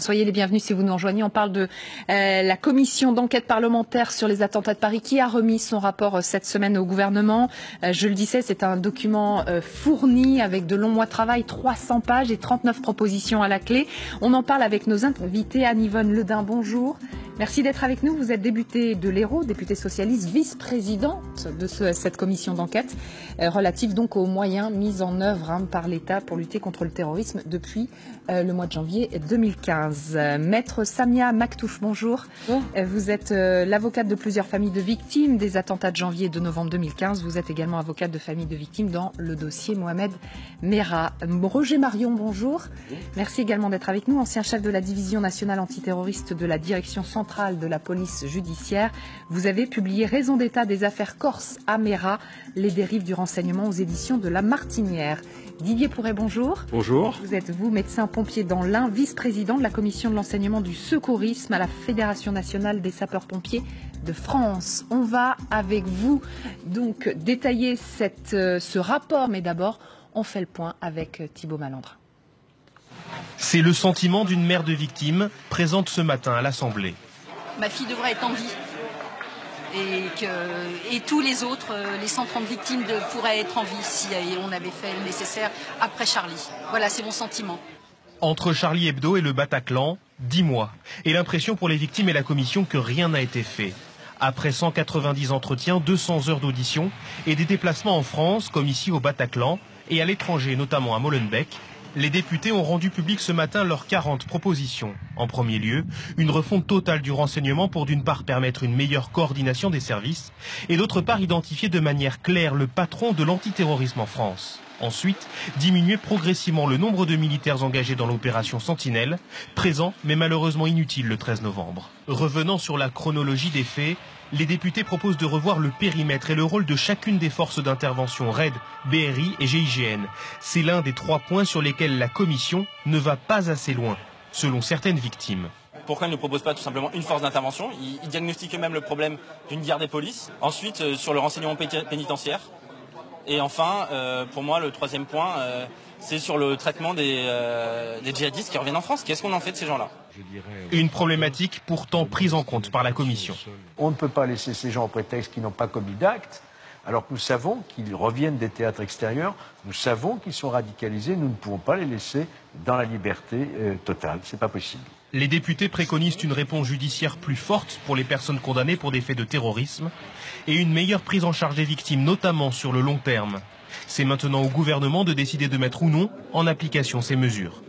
Soyez les bienvenus si vous nous rejoignez. On parle de la commission d'enquête parlementaire sur les attentats de Paris qui a remis son rapport cette semaine au gouvernement. Je le disais, c'est un document fourni avec de longs mois de travail, 300 pages et 39 propositions à la clé. On en parle avec nos invités. Anne-Yvonne Ledin, bonjour. Merci d'être avec nous. Vous êtes députée de l'Hérault, députée socialiste, vice-présidente de cette commission d'enquête relative donc aux moyens mis en œuvre par l'État pour lutter contre le terrorisme depuis le mois de janvier 2015. Maître Samia Maktouf, bonjour. Vous êtes l'avocate de plusieurs familles de victimes des attentats de janvier et de novembre 2015. Vous êtes également avocate de familles de victimes dans le dossier Mohamed Merah. Roger Marion, bonjour. Merci également d'être avec nous, ancien chef de la division nationale antiterroriste de la direction centrale de la police judiciaire. Vous avez publié Raison d'état des affaires Corse à Merah, les dérives du renseignement aux éditions de La Martinière. Didier Pourret, bonjour. Bonjour. Vous êtes, vous, médecin-pompier dans l'Ain, vice-président de la commission de l'enseignement du secourisme à la Fédération nationale des sapeurs-pompiers de France. On va, avec vous, donc détailler ce rapport, mais d'abord, on fait le point avec Thibaut Malandre. C'est le sentiment d'une mère de victime présente ce matin à l'Assemblée. Ma fille devrait être en vie. Et tous les autres, les 130 victimes pourraient être en vie si on avait fait le nécessaire après Charlie. Voilà, c'est mon sentiment. Entre Charlie Hebdo et le Bataclan, 10 mois. Et l'impression pour les victimes et la commission que rien n'a été fait. Après 190 entretiens, 200 heures d'audition et des déplacements en France, comme ici au Bataclan, et à l'étranger, notamment à Molenbeek, les députés ont rendu public ce matin leurs 40 propositions. En premier lieu, une refonte totale du renseignement pour d'une part permettre une meilleure coordination des services et d'autre part identifier de manière claire le patron de l'antiterrorisme en France. Ensuite, diminuer progressivement le nombre de militaires engagés dans l'opération Sentinelle, présent mais malheureusement inutile le 13 novembre. Revenant sur la chronologie des faits, les députés proposent de revoir le périmètre et le rôle de chacune des forces d'intervention RAID, BRI et GIGN. C'est l'un des 3 points sur lesquels la commission ne va pas assez loin, selon certaines victimes. Pourquoi ils ne proposent pas tout simplement une force d'intervention? Ils diagnostiquent même le problème d'une guerre des polices. Ensuite, sur le renseignement pénitentiaire. Et enfin, pour moi, le 3e point, c'est sur le traitement des djihadistes qui reviennent en France. Qu'est-ce qu'on en fait de ces gens-là? Une problématique pourtant prise en compte par la commission. On ne peut pas laisser ces gens au prétexte qu'ils n'ont pas commis d'actes, alors que nous savons qu'ils reviennent des théâtres extérieurs, nous savons qu'ils sont radicalisés, nous ne pouvons pas les laisser dans la liberté totale, c'est pas possible. Les députés préconisent une réponse judiciaire plus forte pour les personnes condamnées pour des faits de terrorisme et une meilleure prise en charge des victimes, notamment sur le long terme. C'est maintenant au gouvernement de décider de mettre ou non en application ces mesures.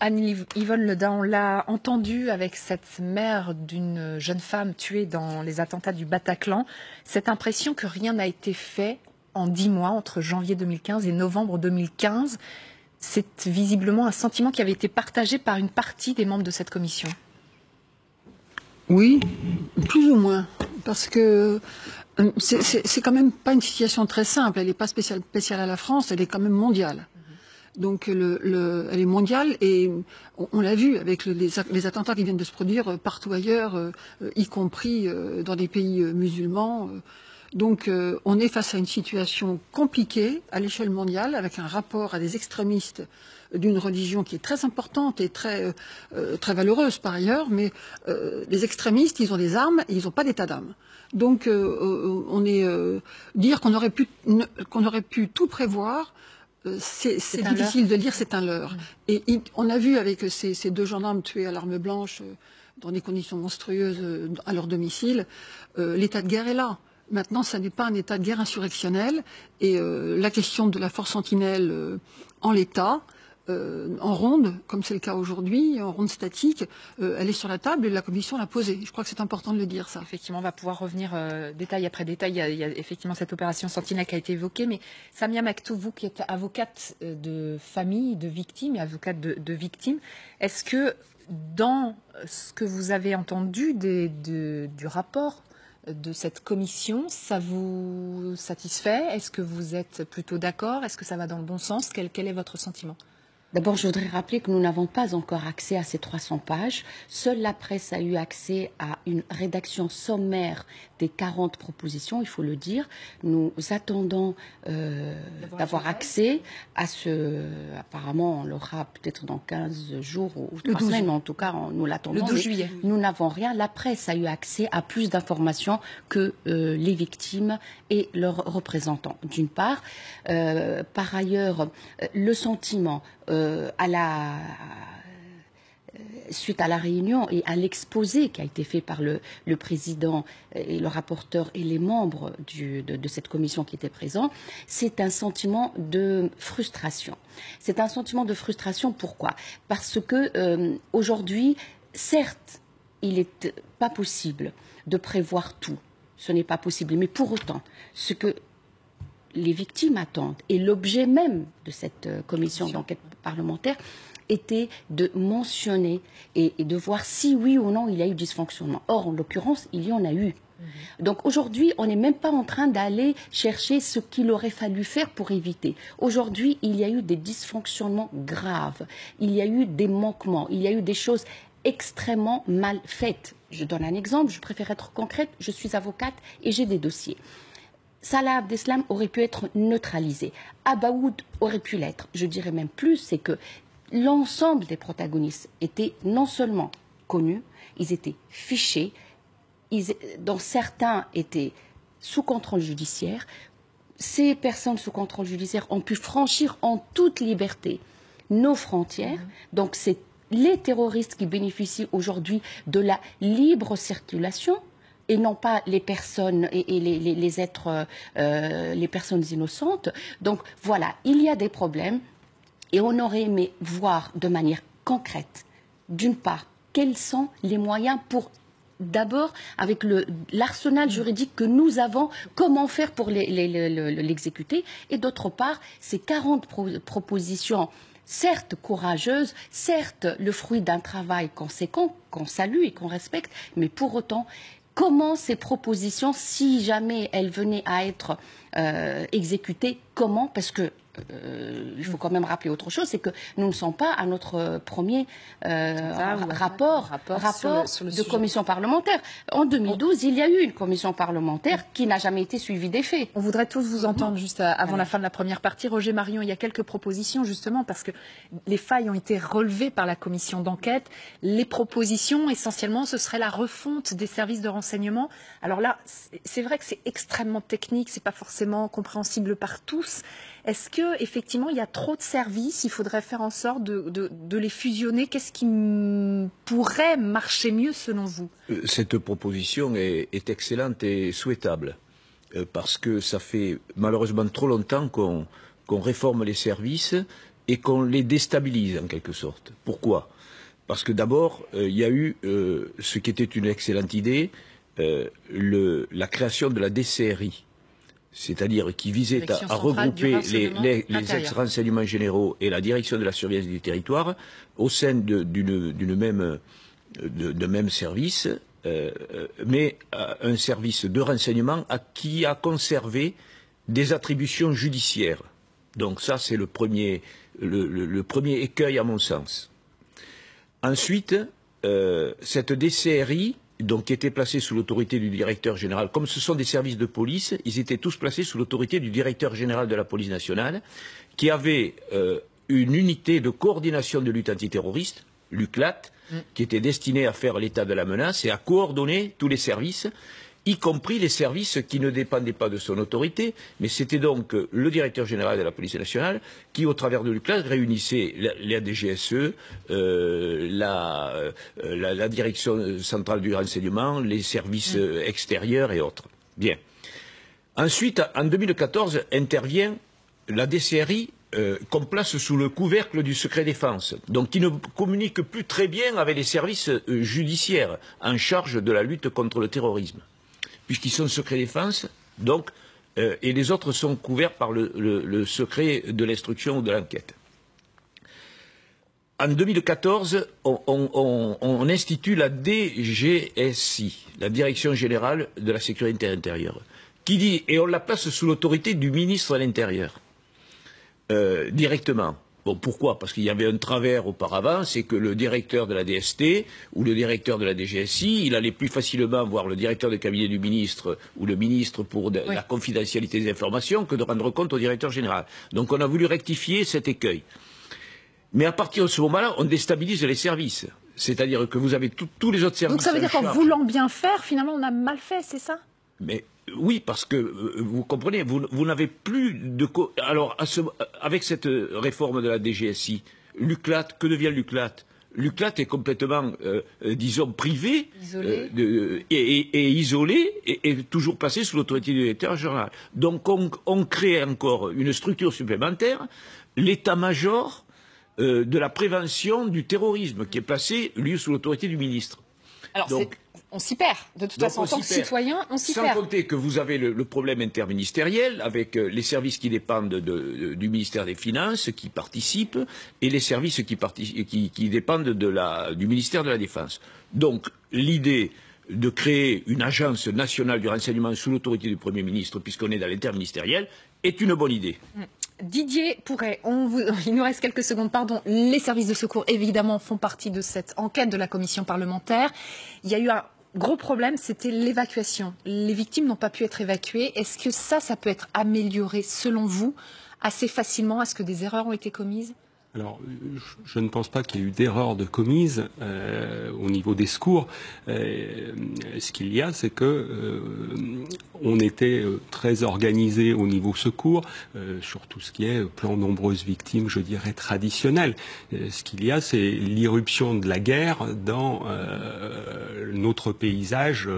Anne-Yvonne Ledin, on l'a entendu avec cette mère d'une jeune femme tuée dans les attentats du Bataclan. Cette impression que rien n'a été fait en 10 mois, entre janvier 2015 et novembre 2015, c'est visiblement un sentiment qui avait été partagé par une partie des membres de cette commission. Oui, plus ou moins, parce que c'est quand même pas une situation très simple. Elle n'est pas spéciale à la France, elle est quand même mondiale. Donc elle est mondiale et on l'a vu avec les attentats qui viennent de se produire partout ailleurs, y compris dans des pays musulmans. Donc on est face à une situation compliquée à l'échelle mondiale avec un rapport à des extrémistes d'une religion qui est très importante et très valeureuse par ailleurs, mais les extrémistes, ils ont des armes et ils n'ont pas d'état d'âme. Donc dire qu'on aurait pu tout prévoir, c'est difficile de dire, c'est un leurre. Et on a vu avec ces 2 gendarmes tués à l'arme blanche dans des conditions monstrueuses à leur domicile, l'état de guerre est là. Maintenant, ça n'est pas un état de guerre insurrectionnel et la question de la force sentinelle en l'état, en ronde, comme c'est le cas aujourd'hui, en ronde statique, elle est sur la table et la commission l'a posée. Je crois que c'est important de le dire, ça. Effectivement, on va pouvoir revenir détail après détail. Il y a effectivement cette opération Sentinelle qui a été évoquée, mais Samia Maktouf, vous qui êtes avocate de famille, de victimes et avocate de victimes, est-ce que dans ce que vous avez entendu du rapport de cette commission, ça vous satisfait? Est-ce que vous êtes plutôt d'accord? Est-ce que ça va dans le bon sens? Quel est votre sentiment? D'abord, je voudrais rappeler que nous n'avons pas encore accès à ces 300 pages. Seule la presse a eu accès à une rédaction sommaire des 40 propositions, il faut le dire. Nous attendons d'avoir accès à ce... Apparemment, on l'aura peut-être dans 15 jours ou 3 semaines, mais en tout cas, nous l'attendons. Le 12 juillet. Nous n'avons rien. La presse a eu accès à plus d'informations que les victimes et leurs représentants, d'une part. Par ailleurs, le sentiment... suite à la réunion et à l'exposé qui a été fait par le président et le rapporteur et les membres de cette commission qui étaient présents, c'est un sentiment de frustration. C'est un sentiment de frustration, pourquoi? Parce que aujourd'hui, certes, il n'est pas possible de prévoir tout. Ce n'est pas possible. Mais pour autant, ce que les victimes attendent, et l'objet même de cette commission d'enquête parlementaire, était de mentionner et de voir si oui ou non il y a eu dysfonctionnement. Or, en l'occurrence, il y en a eu. Donc aujourd'hui, on n'est même pas en train d'aller chercher ce qu'il aurait fallu faire pour éviter. Aujourd'hui, il y a eu des dysfonctionnements graves, il y a eu des manquements, il y a eu des choses extrêmement mal faites. Je donne un exemple, je préfère être concrète, je suis avocate et j'ai des dossiers. Salah Abdeslam aurait pu être neutralisé. Abaoud aurait pu l'être. Je dirais même plus, c'est que l'ensemble des protagonistes étaient non seulement connus, ils étaient fichés, dont certains étaient sous contrôle judiciaire. Ces personnes sous contrôle judiciaire ont pu franchir en toute liberté nos frontières. Donc c'est les terroristes qui bénéficient aujourd'hui de la libre circulation, et non pas les personnes et les êtres, les personnes innocentes. Donc voilà, il y a des problèmes et on aurait aimé voir de manière concrète, d'une part, quels sont les moyens pour, d'abord, avec l'arsenal juridique que nous avons, comment faire pour l'exécuter, et d'autre part, ces 40 propositions, certes courageuses, certes le fruit d'un travail conséquent, qu'on salue et qu'on respecte, mais pour autant, comment ces propositions, si jamais elles venaient à être exécutées, comment? Parce que il faut quand même rappeler autre chose, c'est que nous ne sommes pas à notre premier rapport sur le de commission parlementaire. En 2012, il y a eu une commission parlementaire qui n'a jamais été suivie des faits. On voudrait tous vous entendre juste avant la fin de la première partie. Roger Marion, il y a quelques propositions justement parce que les failles ont été relevées par la commission d'enquête. Les propositions, essentiellement, ce serait la refonte des services de renseignement. Alors là, c'est vrai que c'est extrêmement technique, c'est pas forcément compréhensible par tous. Est-ce que effectivement il y a trop de services? Il faudrait faire en sorte de les fusionner. Qu'est-ce qui pourrait marcher mieux selon vous? Cette proposition est excellente et souhaitable parce que ça fait malheureusement trop longtemps qu'on réforme les services et qu'on les déstabilise en quelque sorte. Pourquoi? Parce que d'abord il y a eu ce qui était une excellente idée, la création de la DCRI. C'est-à-dire qui visait à regrouper les ex-renseignements généraux et la direction de la surveillance du territoire au sein d'un même service, mais un service de renseignement qui a conservé des attributions judiciaires. Donc ça, c'est le premier écueil à mon sens. Ensuite, cette DCRI, donc qui étaient placés sous l'autorité du directeur général. Comme ce sont des services de police, ils étaient tous placés sous l'autorité du directeur général de la police nationale, qui avait une unité de coordination de lutte antiterroriste, l'UCLAT, qui était destinée à faire l'état de la menace et à coordonner tous les services, y compris les services qui ne dépendaient pas de son autorité, mais c'était donc le directeur général de la police nationale qui, au travers de l'UCLAT, réunissait la DGSE, la direction centrale du renseignement, les services extérieurs et autres. Bien. Ensuite, en 2014, intervient la DCRI qu'on place sous le couvercle du secret défense, donc qui ne communique plus très bien avec les services judiciaires en charge de la lutte contre le terrorisme, puisqu'ils sont secret défense, donc, et les autres sont couverts par le secret de l'instruction ou de l'enquête. En 2014, on institue la DGSI, la Direction Générale de la Sécurité Intérieure, qui dit, et on la place sous l'autorité du ministre de l'Intérieur, directement. Bon, pourquoi? Parce qu'il y avait un travers auparavant, c'est que le directeur de la DST ou le directeur de la DGSI, il allait plus facilement voir le directeur de cabinet du ministre ou le ministre pour la confidentialité des informations que de rendre compte au directeur général. Donc on a voulu rectifier cet écueil. Mais à partir de ce moment-là, on déstabilise les services. C'est-à-dire que vous avez tous les autres services. Donc ça veut dire qu'en voulant bien faire, finalement, on a mal fait, c'est ça? Mais oui, parce que vous comprenez, vous n'avez plus de... Alors, avec cette réforme de la DGSI, l'UCLAT, que devient l'UCLAT? L'UCLAT est complètement, disons, privé et isolé et toujours placé sous l'autorité du directeur général. Donc on crée encore une structure supplémentaire, l'état-major de la prévention du terrorisme, qui est placé, lui, sous l'autorité du ministre. Alors, on s'y perd. De toute façon, en tant que citoyen, on s'y perd. Sans compter que vous avez le problème interministériel avec les services qui dépendent du ministère des Finances, qui participent, et les services qui dépendent du ministère de la Défense. Donc, l'idée de créer une agence nationale du renseignement sous l'autorité du Premier ministre, puisqu'on est dans l'interministériel, est une bonne idée. Didier Pourret, il nous reste quelques secondes, pardon. Les services de secours, évidemment, font partie de cette enquête de la commission parlementaire. Il y a eu un gros problème, c'était l'évacuation. Les victimes n'ont pas pu être évacuées. Est-ce que ça peut être amélioré, selon vous, assez facilement? Est-ce que des erreurs ont été commises? Alors, je ne pense pas qu'il y ait eu d'erreur de commise au niveau des secours. Ce qu'il y a, c'est que on était très organisé au niveau secours sur tout ce qui est plan nombreuses victimes, je dirais traditionnel. Ce qu'il y a, c'est l'irruption de la guerre dans notre paysage.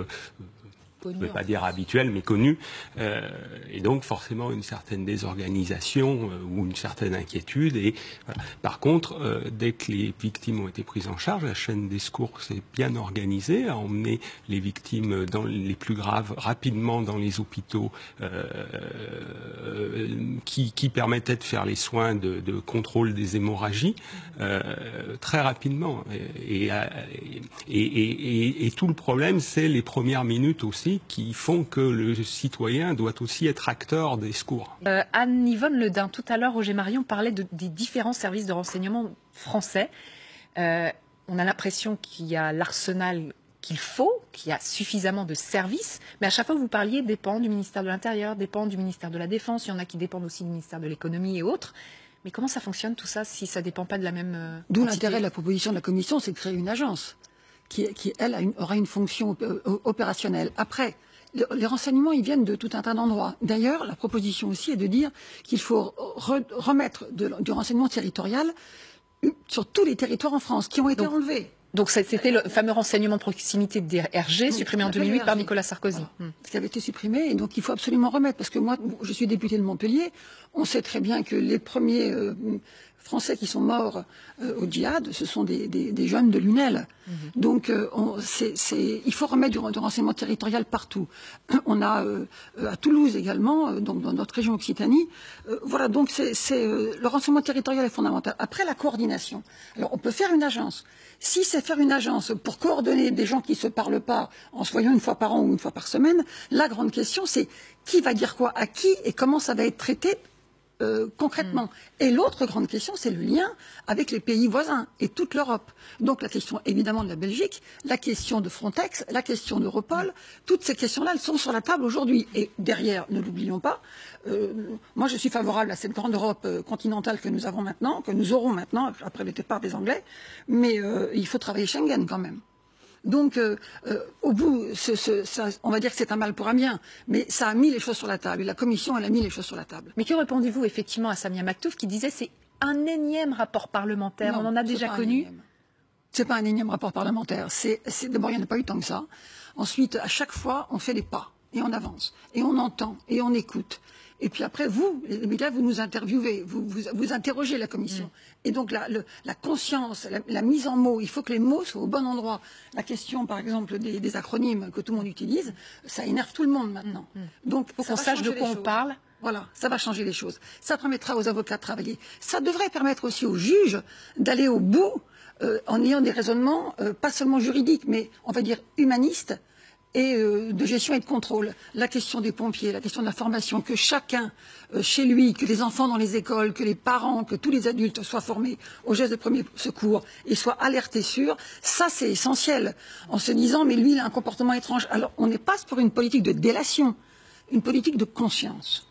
Je ne vais pas dire habituel, mais connu, et donc forcément une certaine désorganisation ou une certaine inquiétude. Et voilà. Par contre, dès que les victimes ont été prises en charge, la chaîne des secours s'est bien organisée, a emmené les victimes les plus graves rapidement dans les hôpitaux qui permettaient de faire les soins de contrôle des hémorragies très rapidement. Et tout le problème, c'est les premières minutes aussi, qui font que le citoyen doit aussi être acteur des secours. Anne-Yvonne Ledin, tout à l'heure, Roger Marion parlait des différents services de renseignement français. On a l'impression qu'il y a l'arsenal qu'il faut, qu'il y a suffisamment de services, mais à chaque fois vous parliez dépend du ministère de l'Intérieur, dépend du ministère de la Défense, il y en a qui dépendent aussi du ministère de l'Économie et autres. Mais comment ça fonctionne tout ça si ça ne dépend pas de la même D'où l'intérêt de la proposition de la Commission, c'est de créer une agence qui elle, aura une fonction opérationnelle. Après, les renseignements, ils viennent de tout un tas d'endroits. D'ailleurs, la proposition aussi est de dire qu'il faut remettre du renseignement territorial sur tous les territoires en France qui ont été enlevés. Donc c'était le fameux renseignement de proximité de DRG, supprimé en 2008 par Nicolas Sarkozy. Voilà. Ce qui avait été supprimé, et donc il faut absolument remettre, parce que moi, je suis député de Montpellier, on sait très bien que les premiers Français qui sont morts au djihad, ce sont des jeunes de l'UNEL. Donc il faut remettre du renseignement territorial partout. On a à Toulouse également, donc dans notre région Occitanie. Voilà, donc le renseignement territorial est fondamental. Après, la coordination. Alors, on peut faire une agence. Si c'est faire une agence pour coordonner des gens qui ne se parlent pas en se voyant une fois par an ou une fois par semaine, la grande question, c'est qui va dire quoi à qui et comment ça va être traité concrètement. Et l'autre grande question, c'est le lien avec les pays voisins et toute l'Europe. Donc la question évidemment de la Belgique, la question de Frontex, la question d'Europol, toutes ces questions-là, elles sont sur la table aujourd'hui. Et derrière, ne l'oublions pas, moi je suis favorable à cette grande Europe continentale que nous avons maintenant, que nous aurons maintenant, après le départ des Anglais, mais il faut travailler Schengen quand même. Donc, au bout, on va dire que c'est un mal pour un bien, mais ça a mis les choses sur la table. Et la Commission, elle a mis les choses sur la table. Mais que répondez-vous effectivement à Samia Maktouf qui disait c'est un énième rapport parlementaire, non, on en a déjà connu? C'est pas un énième rapport parlementaire. D'abord, il n'y en a pas eu tant que ça. Ensuite, à chaque fois, on fait des pas et on avance et on entend et on écoute. Et puis après, vous, les médias, vous nous interviewez, vous interrogez la Commission. Et donc la conscience, la mise en mots, il faut que les mots soient au bon endroit. La question, par exemple, des acronymes que tout le monde utilise, ça énerve tout le monde maintenant. Donc, il faut qu'on sache de quoi on parle. Voilà, ça va changer les choses. Ça permettra aux avocats de travailler. Ça devrait permettre aussi aux juges d'aller au bout en ayant des raisonnements, pas seulement juridiques, mais on va dire humanistes, et de gestion et de contrôle. La question des pompiers, la question de la formation, que chacun chez lui, que les enfants dans les écoles, que les parents, que tous les adultes soient formés aux gestes de premier secours et soient alertés sur, ça c'est essentiel. En se disant, mais lui il a un comportement étrange. Alors on n'est pas pour une politique de délation, une politique de conscience.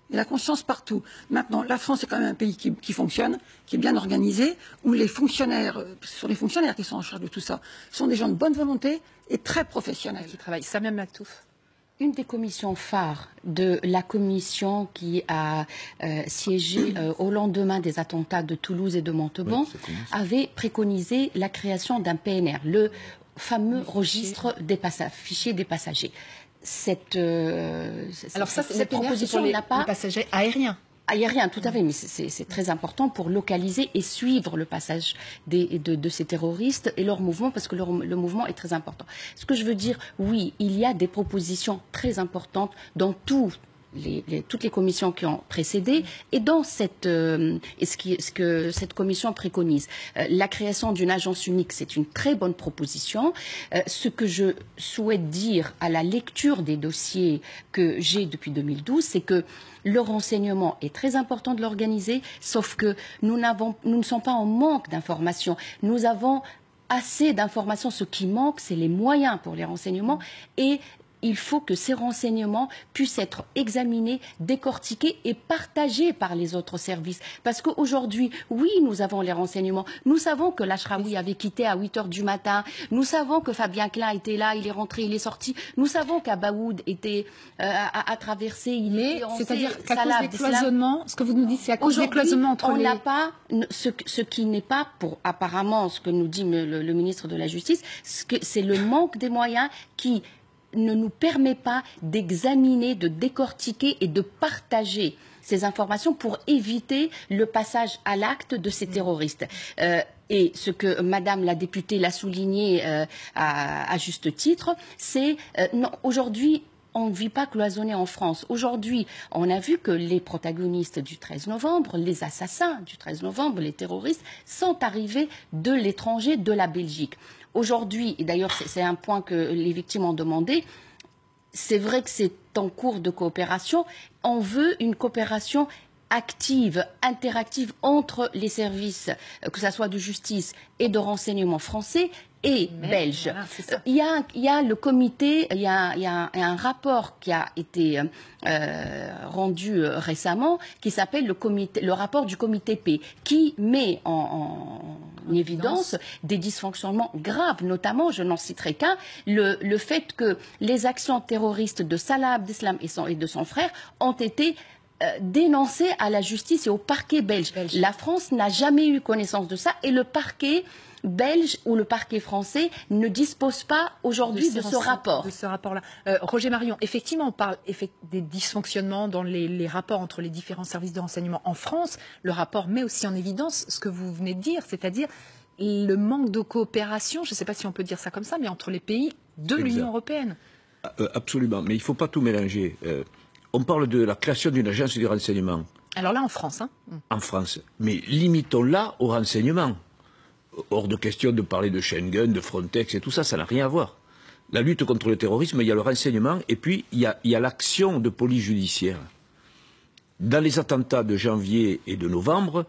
Et la conscience partout. Maintenant, la France est quand même un pays qui fonctionne, qui est bien organisé, où les fonctionnaires, ce sont les fonctionnaires qui sont en charge de tout ça, sont des gens de bonne volonté et très professionnels. Qui travaillent. Samia Maktouf. Une des commissions phares de la commission qui a siégé au lendemain des attentats de Toulouse et de Montauban avait préconisé la création d'un PNR, le fameux registre des fichiers des passagers. Alors ça, cette proposition n'a pas les passagers aériens. Aérien, tout à fait, mais c'est très important pour localiser et suivre le passage de ces terroristes et leur mouvement, parce que le mouvement est très important. Ce que je veux dire, oui, il y a des propositions très importantes dans toutes les commissions qui ont précédé et dans ce que cette commission préconise. La création d'une agence unique, c'est une très bonne proposition. Ce que je souhaite dire à la lecture des dossiers que j'ai depuis 2012, c'est que le renseignement est très important de l'organiser, sauf que nous ne sommes pas en manque d'informations. Nous avons assez d'informations. Ce qui manque, c'est les moyens pour les renseignements et il faut que ces renseignements puissent être examinés, décortiqués et partagés par les autres services. Parce qu'aujourd'hui, oui, nous avons les renseignements. Nous savons que l'Achraoui avait quitté à 8 h du matin. Nous savons que Fabien Klein était là, il est rentré, il est sorti. Nous savons qu'Abaoud a traversé, il est en c'est-à-dire qu'à cause des cloisonnements, ce que vous nous dites, c'est à cause des cloisonnements entre on n'a pas ce qui n'est pas, pour apparemment ce que nous dit le ministre de la Justice, c'est le manque des moyens qui ne nous permet pas d'examiner, de décortiquer et de partager ces informations pour éviter le passage à l'acte de ces terroristes. Et ce que Madame la députée l'a souligné à juste titre, c'est aujourd'hui, on ne vit pas cloisonné en France. Aujourd'hui, on a vu que les protagonistes du 13 novembre, les assassins du 13 novembre, les terroristes, sont arrivés de l'étranger, de la Belgique. Aujourd'hui, et d'ailleurs c'est un point que les victimes ont demandé, c'est vrai que c'est en cours de coopération. On veut une coopération active, interactive entre les services, que ce soit de justice et de renseignement français et belge. Voilà, il y a le comité, il y a un rapport qui a été rendu récemment, qui s'appelle le rapport du comité P, qui met en évidence des dysfonctionnements graves, notamment, je n'en citerai qu'un, le fait que les actions terroristes de Salah Abdeslam et de son frère ont été dénoncées à la justice et au parquet belge. La France n'a jamais eu connaissance de ça et le parquet belge ou le parquet français ne dispose pas aujourd'hui de ce rapport. De ce rapport-là. Roger Marion, effectivement, on parle des dysfonctionnements dans les rapports entre les différents services de renseignement en France. Le rapport met aussi en évidence ce que vous venez de dire, c'est-à-dire le manque de coopération, je ne sais pas si on peut dire ça comme ça, mais entre les pays de l'Union européenne. Absolument, mais il ne faut pas tout mélanger. On parle de la création d'une agence du renseignement. Alors là, en France. Hein. En France. Mais limitons-la au renseignement. Hors de question de parler de Schengen, de Frontex et tout ça, ça n'a rien à voir. La lutte contre le terrorisme, il y a le renseignement et puis il y a l'action de police judiciaire. Dans les attentats de janvier et de novembre,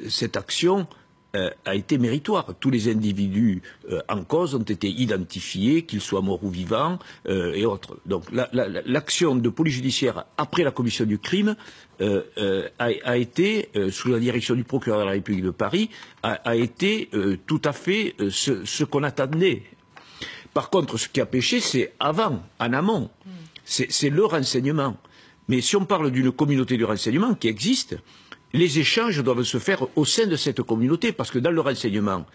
cette action a été méritoire. Tous les individus en cause ont été identifiés, qu'ils soient morts ou vivants, et autres. Donc l'action de police judiciaire après la commission du crime a été, sous la direction du procureur de la République de Paris, a été tout à fait ce qu'on attendait. Par contre, ce qui a péché, c'est avant, en amont. C'est le renseignement. Mais si on parle d'une communauté du renseignement qui existe, les échanges doivent se faire au sein de cette communauté, parce que dans le renseignement,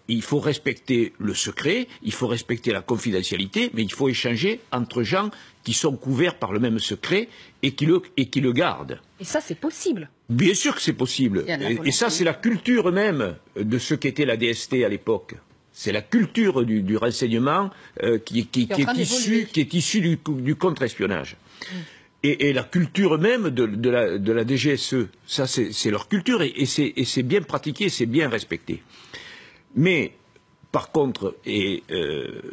il faut respecter le secret, il faut respecter la confidentialité, mais il faut échanger entre gens qui sont couverts par le même secret et qui le gardent. Et ça, c'est possible. Bien sûr que c'est possible. Et ça, c'est la culture même de ce qu'était la DST à l'époque. C'est la culture du renseignement qui est issue du contre-espionnage. Et la culture même de la DGSE, ça c'est leur culture et c'est bien pratiqué, c'est bien respecté. Mais par contre, et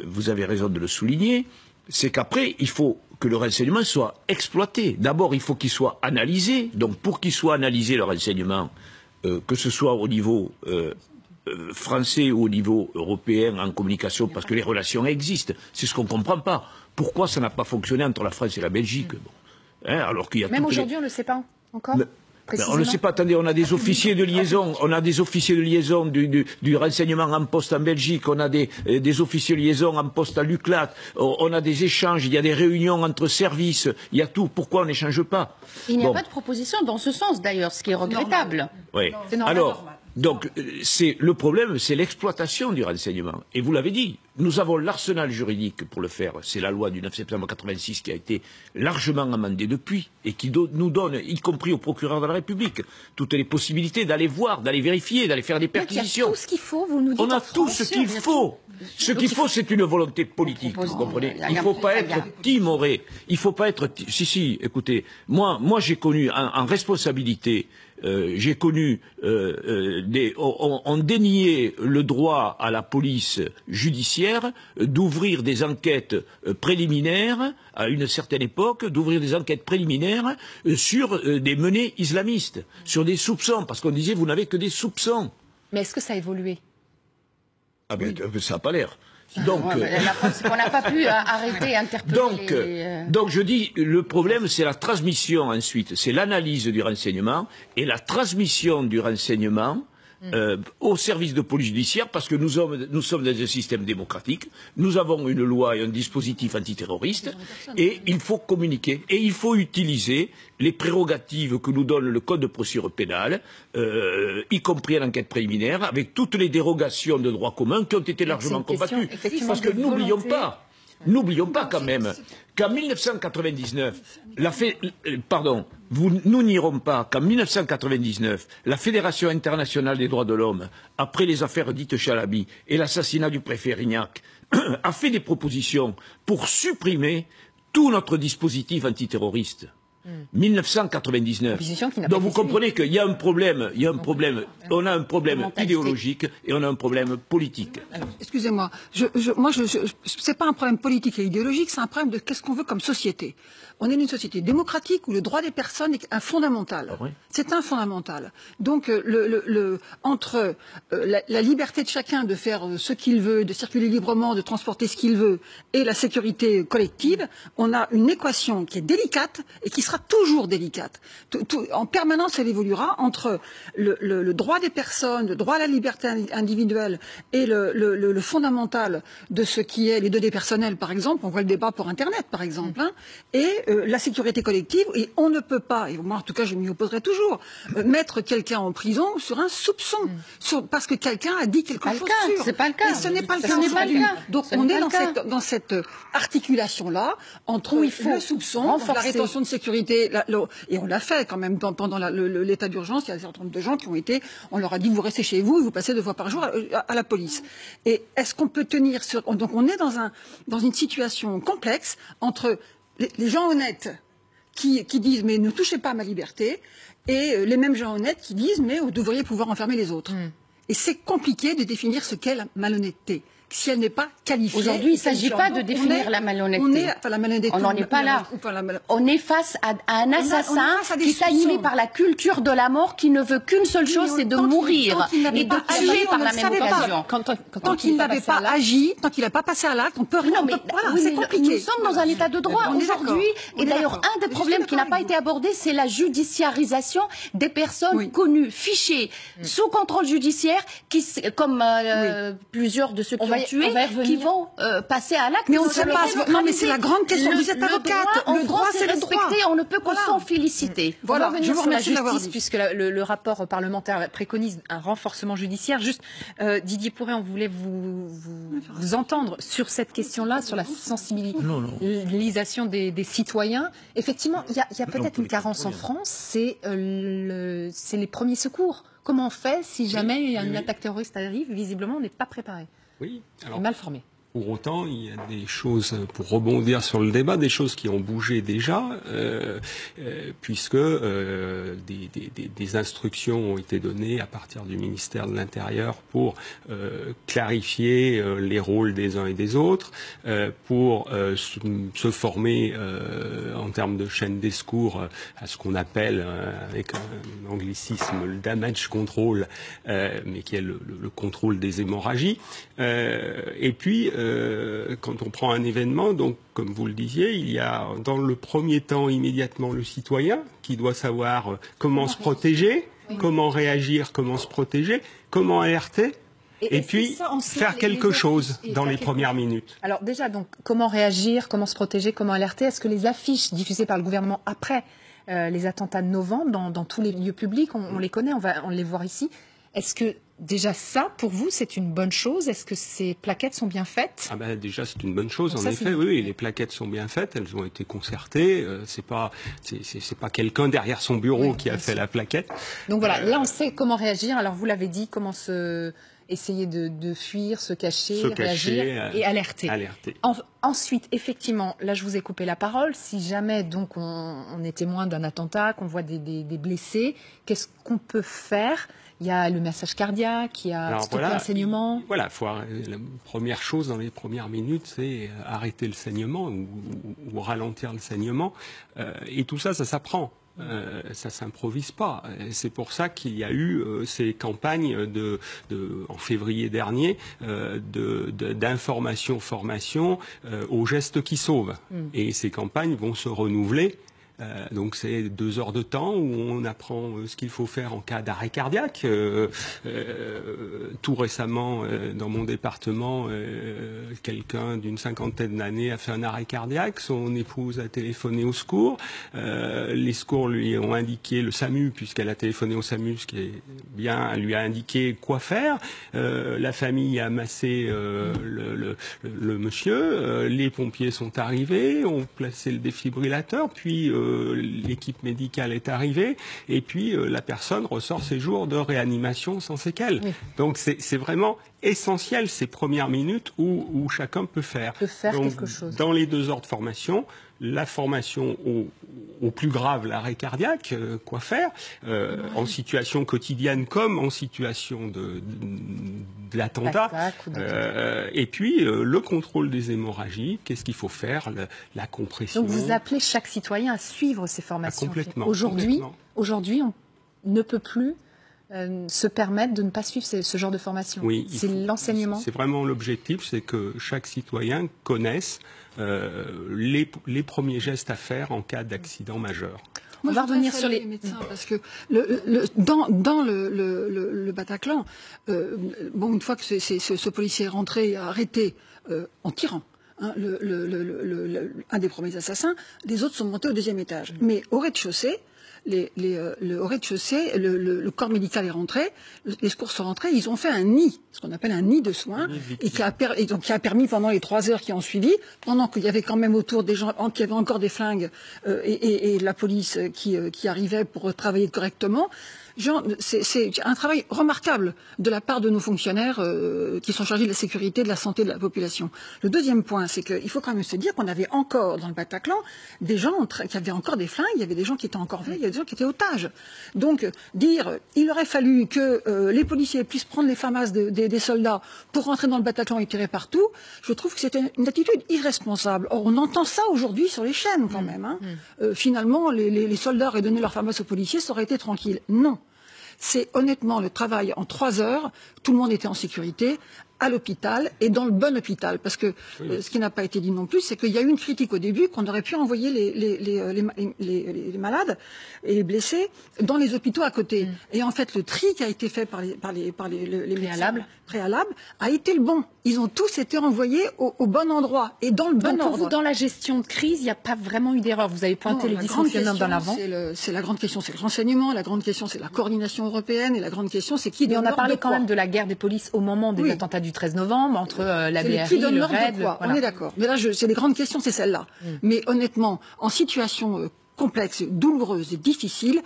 vous avez raison de le souligner, c'est qu'après, il faut que le renseignement soit exploité. D'abord, il faut qu'il soit analysé. Donc, pour qu'il soit analysé, le renseignement, que ce soit au niveau français ou au niveau européen en communication, parce que les relations existent. C'est ce qu'on ne comprend pas. Pourquoi ça n'a pas fonctionné entre la France et la Belgique alors qu'il y a même aujourd'hui, on ne le sait pas encore. On ne sait pas. Attendez, on a des officiers de liaison. On a des officiers de liaison du renseignement en poste en Belgique. On a des officiers de liaison en poste à l'UCLAT. On a des échanges. Il y a des réunions entre services. Il y a tout. Pourquoi on n'échange pas? Il n'y a pas de proposition dans ce sens, d'ailleurs, ce qui est regrettable. Oui. Alors, donc, le problème, c'est l'exploitation du renseignement. Et vous l'avez dit, nous avons l'arsenal juridique pour le faire. C'est la loi du 9 septembre 86 qui a été largement amendée depuis et qui nous donne, y compris au procureur de la République, toutes les possibilités d'aller voir, d'aller vérifier, d'aller faire des perquisitions. Il y a tout ce qu'il faut, vous nous dites. On a tout ce qu'il faut. Ce qu'il faut, c'est une volonté politique, vous comprenez. Il ne faut pas être timoré. Il ne faut pas être... Si, écoutez, moi j'ai connu en responsabilité, j'ai connu... on déniait le droit à la police judiciaire d'ouvrir des enquêtes préliminaires, à une certaine époque, d'ouvrir des enquêtes préliminaires sur des menées islamistes, sur des soupçons, parce qu'on disait, vous n'avez que des soupçons. Mais est-ce que ça a évolué? Ah ben, ça n'a pas l'air. Donc, on n'a pas pu arrêter, interpeller. Donc je dis, le problème c'est la transmission ensuite, c'est l'analyse du renseignement et la transmission du renseignement au service de police judiciaire, parce que nous sommes dans un système démocratique, nous avons une loi et un dispositif antiterroriste, et il faut communiquer, et il faut utiliser les prérogatives que nous donne le Code de procédure pénale, y compris à l'enquête préliminaire, avec toutes les dérogations de droit commun qui ont été largement combattues. Parce que n'oublions pas quand même qu'en 1999, nous n'irons pas qu'en 1999, la Fédération internationale des droits de l'homme, après les affaires dites Chalabi et l'assassinat du préfet Rignac, a fait des propositions pour supprimer tout notre dispositif antiterroriste. 1999. Donc vous comprenez qu'il y a un problème, on a un problème idéologique et on a un problème politique. Excusez-moi, c'est pas un problème politique et idéologique, c'est un problème de qu'est-ce qu'on veut comme société. On est une société démocratique où le droit des personnes est un fondamental. Ah oui. C'est un fondamental. Donc entre la liberté de chacun de faire ce qu'il veut, de circuler librement, de transporter ce qu'il veut, et la sécurité collective, on a une équation qui est délicate et qui sera toujours délicate. En permanence, elle évoluera entre le droit des personnes, le droit à la liberté individuelle et le fondamental de ce qui est les données personnelles, par exemple. On voit le débat pour Internet, par exemple, et la sécurité collective. Et on ne peut pas, et moi en tout cas je m'y opposerai toujours, mettre quelqu'un en prison sur un soupçon, parce que quelqu'un a dit quelque chose sur. C'est pas le cas. Et ce n'est pas le cas. Donc on est dans cette articulation-là entre le soupçon, la rétention de sécurité, et on l'a fait quand même pendant l'état d'urgence. Il y a un certain nombre de gens qui ont été, on leur a dit vous restez chez vous et vous passez 2 fois par jour à la police. Et est-ce qu'on peut tenir sur... Donc on est dans une situation complexe entre les gens honnêtes qui disent mais ne touchez pas à ma liberté, et les mêmes gens honnêtes qui disent mais vous devriez pouvoir enfermer les autres. Et c'est compliqué de définir ce qu'est la malhonnêteté, si elle n'est pas qualifiée. Aujourd'hui, il ne s'agit pas de définir la malhonnêteté. On n'en est pas là. On est face à un assassin qui est animé par la culture de la mort, qui ne veut qu'une seule chose, c'est de mourir et de tuer par la même occasion. Tant qu'il n'avait pas agi, tant qu'il n'a pas passé à l'acte, on peut rien. C'est compliqué. Nous sommes dans un état de droit aujourd'hui, et d'ailleurs un des problèmes qui n'a pas été abordé, c'est la judiciarisation des personnes connues, fichées, sous contrôle judiciaire, qui, comme plusieurs de ceux qui ont tué, qui vont passer à l'acte. Mais on ne sait pas. Non, mais c'est la grande question. Vous êtes avocate. Le droit, c'est respecté. On ne peut que s'en féliciter. Voilà. Je vous remercie sur la justice, puisque le rapport parlementaire préconise un renforcement judiciaire. Juste, Didier Pourret, on voulait vous entendre sur cette question-là, sur la sensibilisation des citoyens. Effectivement, il y a peut-être une carence en France, c'est les premiers secours. Comment on fait si jamais une attaque terroriste arrive? Visiblement, on n'est pas préparé. Oui. Alors, mal formé. Pour autant, il y a des choses, pour rebondir sur le débat, des choses qui ont bougé déjà, puisque des instructions ont été données à partir du ministère de l'Intérieur pour clarifier les rôles des uns et des autres, pour se former en termes de chaîne des secours à ce qu'on appelle, avec un anglicisme, le damage control, mais qui est le contrôle des hémorragies. Et puis, quand on prend un événement, donc comme vous le disiez, il y a dans le premier temps immédiatement le citoyen qui doit savoir comment se protéger, comment réagir, comment se protéger, comment alerter. Et puis, faire quelque chose dans les premières minutes. Alors déjà, donc, comment réagir, comment se protéger, comment alerter? Est-ce que les affiches diffusées par le gouvernement après les attentats de novembre, dans tous les lieux publics, on les connaît, on va les voir ici. Est-ce que déjà ça, pour vous, c'est une bonne chose? Est-ce que ces plaquettes sont bien faites? Déjà, c'est une bonne chose, en effet. Oui, les plaquettes sont bien faites, elles ont été concertées. C'est pas quelqu'un derrière son bureau qui a fait la plaquette. Donc voilà, là, on sait comment réagir. Alors, vous l'avez dit, comment essayer de fuir, se cacher, réagir et alerter. Ensuite, effectivement, là je vous ai coupé la parole, si jamais donc on est témoin d'un attentat, qu'on voit des blessés, qu'est-ce qu'on peut faire? Il y a le massage cardiaque, il y a le saignement. Voilà, la première chose dans les premières minutes, c'est arrêter le saignement ou ralentir le saignement. Et tout ça, ça s'apprend. Ça s'improvise pas. C'est pour ça qu'il y a eu ces campagnes en février dernier d'information, formation aux gestes qui sauvent. Et ces campagnes vont se renouveler. Donc c'est 2 heures de temps où on apprend ce qu'il faut faire en cas d'arrêt cardiaque. Tout récemment, dans mon département, quelqu'un d'une 50aine d'années a fait un arrêt cardiaque. Son épouse a téléphoné au secours. Les secours lui ont indiqué, le SAMU, puisqu'elle a téléphoné au SAMU, ce qui est bien, lui a indiqué quoi faire. La famille a massé le monsieur. Les pompiers sont arrivés, ont placé le défibrillateur, puis l'équipe médicale est arrivée et puis la personne ressort ses jours de réanimation sans séquelles. Oui. Donc c'est vraiment essentiel ces premières minutes où chacun peut faire. Donc, quelque chose. Dans les 2 heures de formation, la formation au plus grave, l'arrêt cardiaque, quoi faire, en situation quotidienne comme en situation de l'attentat. Et puis le contrôle des hémorragies, qu'est-ce qu'il faut faire, la compression. Donc vous appelez chaque citoyen à suivre ces formations. Complètement. Aujourd'hui, on ne peut plus se permettre de ne pas suivre ce genre de formation. Oui, c'est l'enseignement. C'est vraiment l'objectif, c'est que chaque citoyen connaisse les premiers gestes à faire en cas d'accident majeur. On va revenir sur les médecins parce que dans le Bataclan, une fois que ce policier est rentré et a arrêté en tirant un des premiers assassins, les autres sont montés au 2e étage. Mais au rez-de-chaussée, au rez-de-chaussée, le corps médical est rentré, les secours sont rentrés, ils ont fait un nid, ce qu'on appelle un nid de soins, et qui a permis pendant les 3 heures qui ont suivi, pendant qu'il y avait quand même autour des gens qui avaient encore des flingues et la police qui arrivait pour travailler correctement. C'est un travail remarquable de la part de nos fonctionnaires qui sont chargés de la sécurité et de la santé de la population. Le deuxième point, c'est qu'il faut quand même se dire qu'on avait encore dans le Bataclan des gens qui avaient encore des flingues, il y avait des gens qui étaient encore vrais, il y avait des gens qui étaient otages. Donc il aurait fallu que les policiers puissent prendre les FAMAS des soldats pour rentrer dans le Bataclan et tirer partout, je trouve que c'était une attitude irresponsable. Or on entend ça aujourd'hui sur les chaînes quand même. Finalement, les soldats auraient donné leur FAMAS aux policiers, ça aurait été tranquille. Non. C'est honnêtement le travail en 3 heures, tout le monde était en sécurité, à l'hôpital et dans le bon hôpital. Parce que ce qui n'a pas été dit non plus, c'est qu'il y a eu une critique au début qu'on aurait pu envoyer les malades et les blessés dans les hôpitaux à côté. Et en fait, le tri qui a été fait par les préalables a été le bon. Ils ont tous été envoyés au bon endroit et dans le bon ordre. Pour vous, dans la gestion de crise, il n'y a pas vraiment eu d'erreur. Vous avez pointé les dysfonctionnements dans l'avant. C'est la grande question, c'est le renseignement. La grande question, c'est la coordination européenne. Et la grande question, c'est qui donne l'ordre de quoi. Mais on a parlé quand même de la guerre des polices au moment des attentats du 13 novembre, entre la BRI, le RAID. Voilà. On est d'accord. Mais là, c'est les grandes questions, c'est celle-là. Mais honnêtement, en situation complexe, douloureuse et difficile,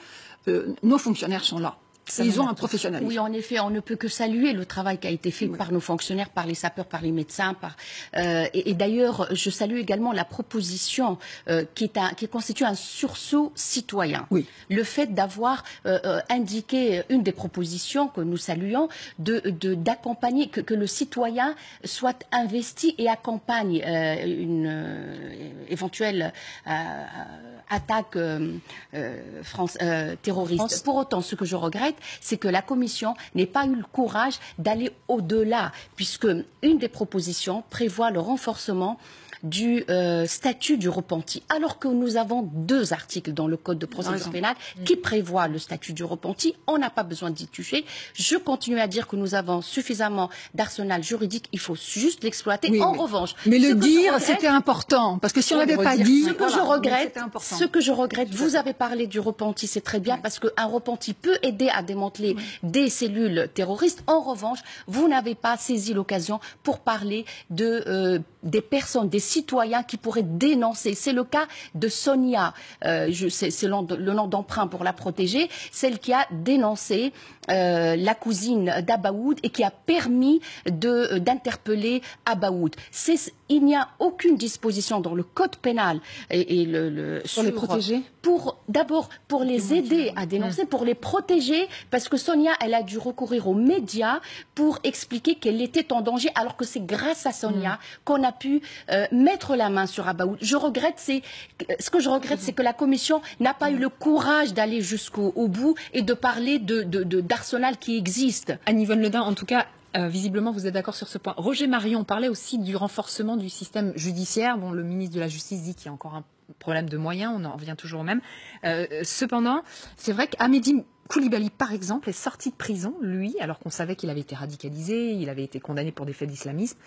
nos fonctionnaires sont là. Ils ont un professionnalisme. Oui, en effet, on ne peut que saluer le travail qui a été fait par nos fonctionnaires, par les sapeurs, par les médecins. Et d'ailleurs, je salue également la proposition qui constitue un sursaut citoyen. Oui. Le fait d'avoir indiqué une des propositions que nous saluons, d'accompagner, que le citoyen soit investi et accompagne une éventuelle attaque terroriste. Pour autant, ce que je regrette, c'est que la Commission n'ait pas eu le courage d'aller au-delà, puisque une des propositions prévoit le renforcement du statut du repenti, alors que nous avons 2 articles dans le Code de procédure pénale qui prévoient le statut du repenti. On n'a pas besoin d'y toucher. Je continue à dire que nous avons suffisamment d'arsenal juridique, il faut juste l'exploiter. En revanche... Mais le dire, c'était important, parce que si on n'avait pas dit... Ce que je regrette, vous avez parlé du repenti, c'est très bien, parce qu'un repenti peut aider à démanteler des cellules terroristes. En revanche, vous n'avez pas saisi l'occasion pour parler des personnes, des citoyens qui pourraient dénoncer. C'est le cas de Sonia, c'est le nom d'emprunt pour la protéger, celle qui a dénoncé la cousine d'Abaoud et qui a permis d'interpeller Abaoud. Il n'y a aucune disposition dans le code pénal sur les protéger. D'abord pour les aider à dénoncer, pour les protéger, parce que Sonia, elle a dû recourir aux médias pour expliquer qu'elle était en danger, alors que c'est grâce à Sonia qu'on a pu mettre la main sur Abaoud. Ce que je regrette, c'est que la Commission n'a pas eu le courage d'aller jusqu'au bout et de parler d'arsenal qui existe. Anne-Yvonne Le Dain, en tout cas, visiblement, vous êtes d'accord sur ce point. Roger Marion parlait aussi du renforcement du système judiciaire, dont le ministre de la Justice dit qu'il y a encore un problème de moyens, on en revient toujours au même. Cependant, c'est vrai qu'Amédi Koulibaly, par exemple, est sorti de prison, lui, alors qu'on savait qu'il avait été radicalisé, il avait été condamné pour des faits d'islamisme.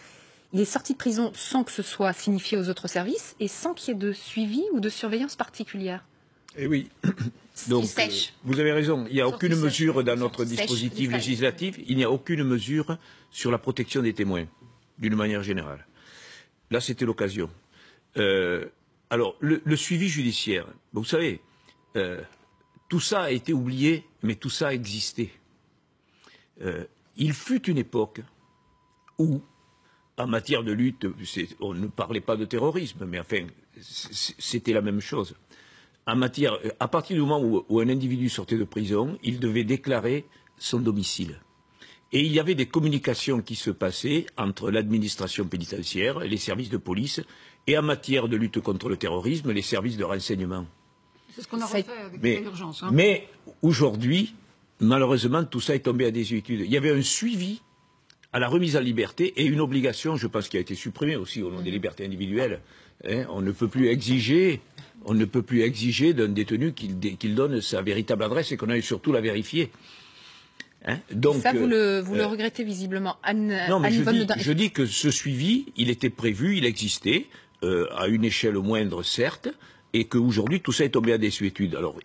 Il est sorti de prison sans que ce soit signifié aux autres services et sans qu'il y ait de suivi ou de surveillance particulière. Eh oui. Donc, vous avez raison. Il n'y a aucune mesure dans notre dispositif législatif. Il n'y a aucune mesure sur la protection des témoins, d'une manière générale. Là, c'était l'occasion. Alors, le suivi judiciaire. Vous savez, tout ça a été oublié, mais tout ça a existé. Il fut une époque où, en matière de lutte, on ne parlait pas de terrorisme, mais enfin, c'était la même chose. À partir du moment où un individu sortait de prison, il devait déclarer son domicile. Et il y avait des communications qui se passaient entre l'administration pénitentiaire, les services de police, et en matière de lutte contre le terrorisme, les services de renseignement. C'est ce qu'on a refait avec l'urgence. Mais aujourd'hui, malheureusement, tout ça est tombé à désuétude. Il y avait un suivi à la remise en liberté et une obligation, je pense, qui a été supprimée aussi au nom des libertés individuelles. On ne peut plus exiger d'un détenu qu'il donne sa véritable adresse et qu'on aille surtout la vérifier. Donc, ça, vous le regrettez visiblement. Non, mais je dis que ce suivi, il était prévu, il existait, à une échelle moindre, certes, et qu'aujourd'hui, tout ça est tombé à désuétude. Alors,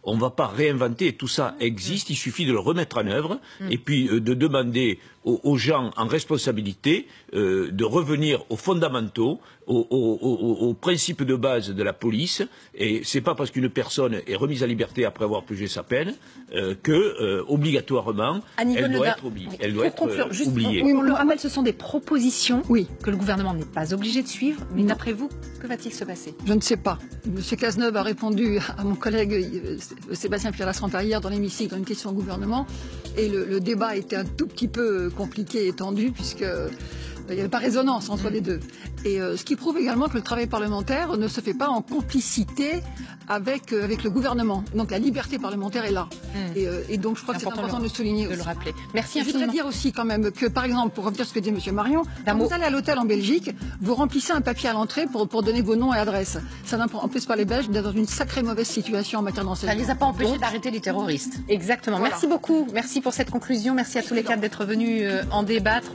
on ne va pas réinventer, tout ça existe, il suffit de le remettre en œuvre, et puis de demander aux gens en responsabilité de revenir aux fondamentaux, aux principes de base de la police, et c'est pas parce qu'une personne est remise à liberté après avoir purgé sa peine que obligatoirement elle doit être oubliée. Oui, on le rappelle, ce sont des propositions que le gouvernement n'est pas obligé de suivre, mais d'après vous, que va-t-il se passer? Je ne sais pas. Monsieur Cazeneuve a répondu à mon collègue Sébastien Pierre-Lasranta hier dans l'hémicycle dans une question au gouvernement, et le débat était un tout petit peu compliqué et tendu puisque il n'y avait pas résonance entre les deux. Et ce qui prouve également que le travail parlementaire ne se fait pas en complicité avec le gouvernement. Donc la liberté parlementaire est là. Et donc je crois que c'est important de le souligner de le rappeler. Merci infiniment. Je voudrais dire aussi quand même que, par exemple, pour revenir à ce que dit M. Marion, quand vous allez à l'hôtel en Belgique, vous remplissez un papier à l'entrée pour donner vos noms et adresses. Ça n'empêche pas les Belges d'être dans une sacrée mauvaise situation en matière d'enseignement. Ça ne les a pas empêchés d'arrêter les terroristes. Exactement. Voilà. Merci beaucoup. Merci pour cette conclusion. Merci à tous les quatre d'être venus en débattre.